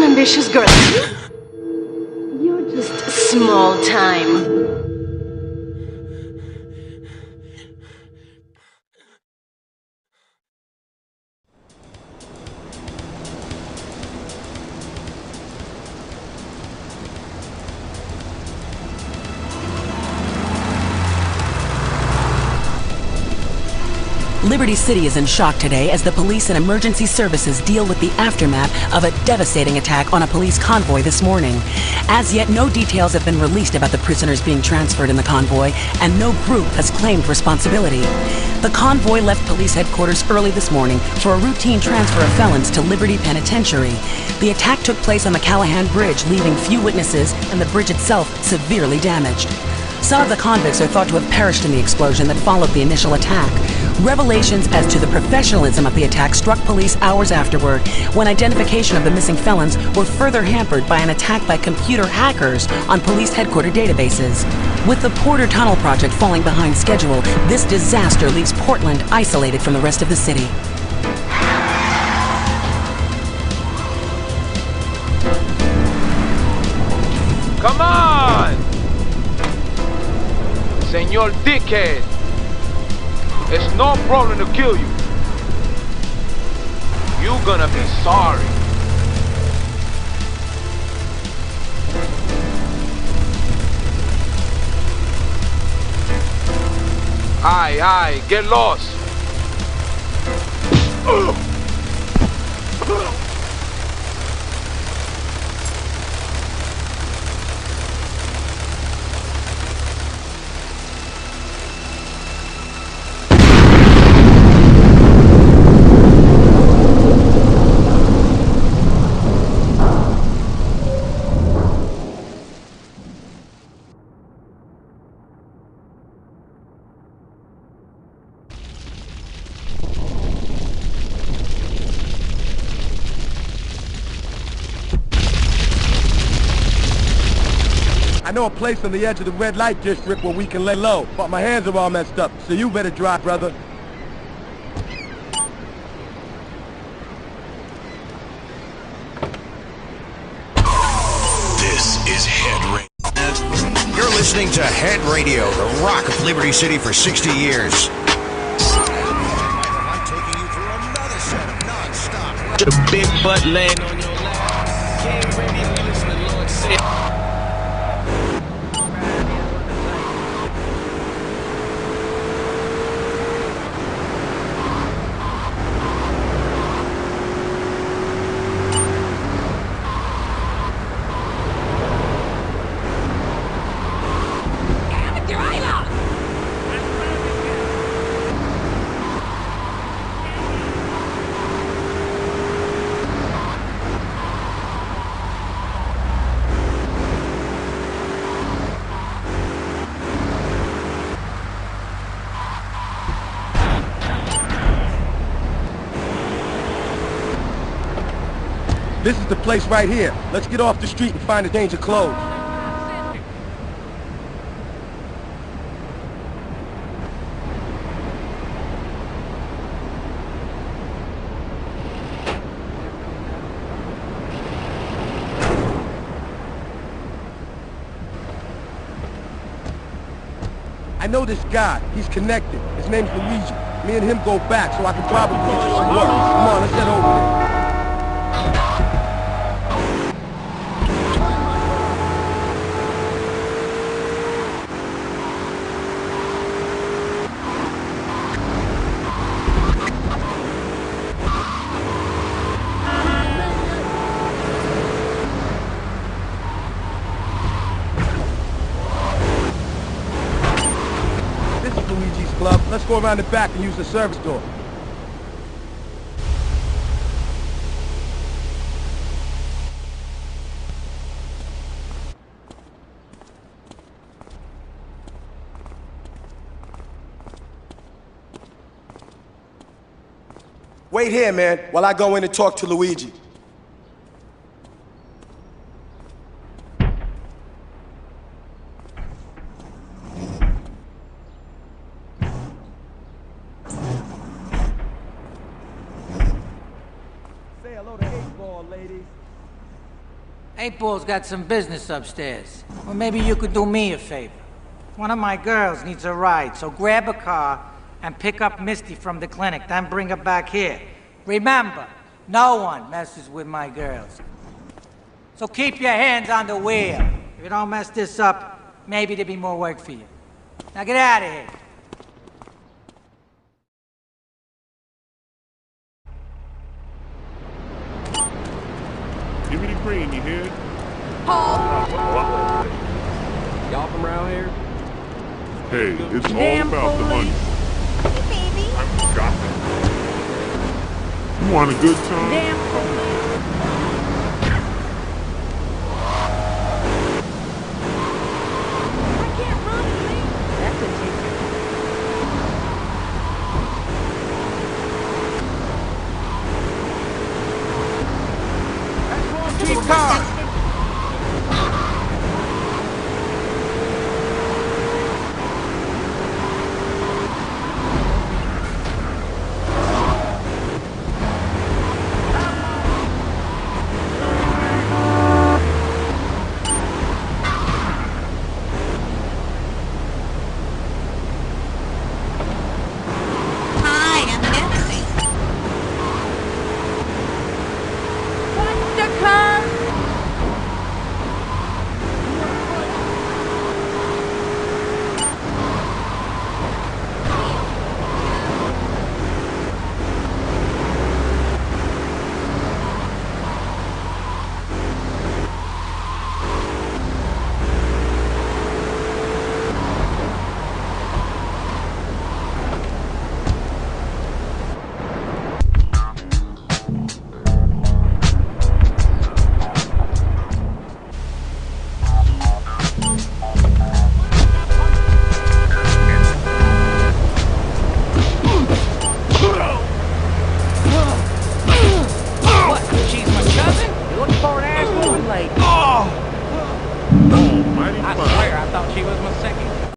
ambitious girl. You're just small time. Liberty City is in shock today as the police and emergency services deal with the aftermath of a devastating attack on a police convoy this morning. As yet, no details have been released about the prisoners being transferred in the convoy, and no group has claimed responsibility. The convoy left police headquarters early this morning for a routine transfer of felons to Liberty Penitentiary. The attack took place on the Callahan Bridge, leaving few witnesses and the bridge itself severely damaged. Some of the convicts are thought to have perished in the explosion that followed the initial attack. Revelations as to the professionalism of the attack struck police hours afterward, when identification of the missing felons were further hampered by an attack by computer hackers on police headquarters databases. With the Porter Tunnel project falling behind schedule, this disaster leaves Portland isolated from the rest of the city. Come on! Señor Dickhead! It's no problem to kill you. You're gonna be sorry. Aye, get lost. I know a place on the edge of the red light district where we can lay low, but my hands are all messed up, so you better drive, brother. This is Head Radio. You're listening to Head Radio, the rock of Liberty City for 60 years. I'm taking you through another set of non-stop. The big butt laying on your lap. Game ready, we listen to Lord say. This is the place right here. Let's get off the street and find a change of clothes. I know this guy. He's connected. His name's Luigi. Me and him go back, so I can probably get you some work. Come on, let's head over there. Luigi's Club. Let's go around the back and use the service door. Wait here, man, while I go in and talk to Luigi. Say hello to 8-Ball, ladies. 8-Ball's got some business upstairs. Well, maybe you could do me a favor. One of my girls needs a ride, so grab a car and pick up Misty from the clinic, then bring her back here. Remember, no one messes with my girls. So keep your hands on the wheel. If you don't mess this up, maybe there'll be more work for you. Now get out of here. Give me the green, you hear? Y'all from around here? Hey, it's all about the money. Hey, baby. I got that. You want a good time? Damn police. I can't run, please. That's a ticket. Keep calm.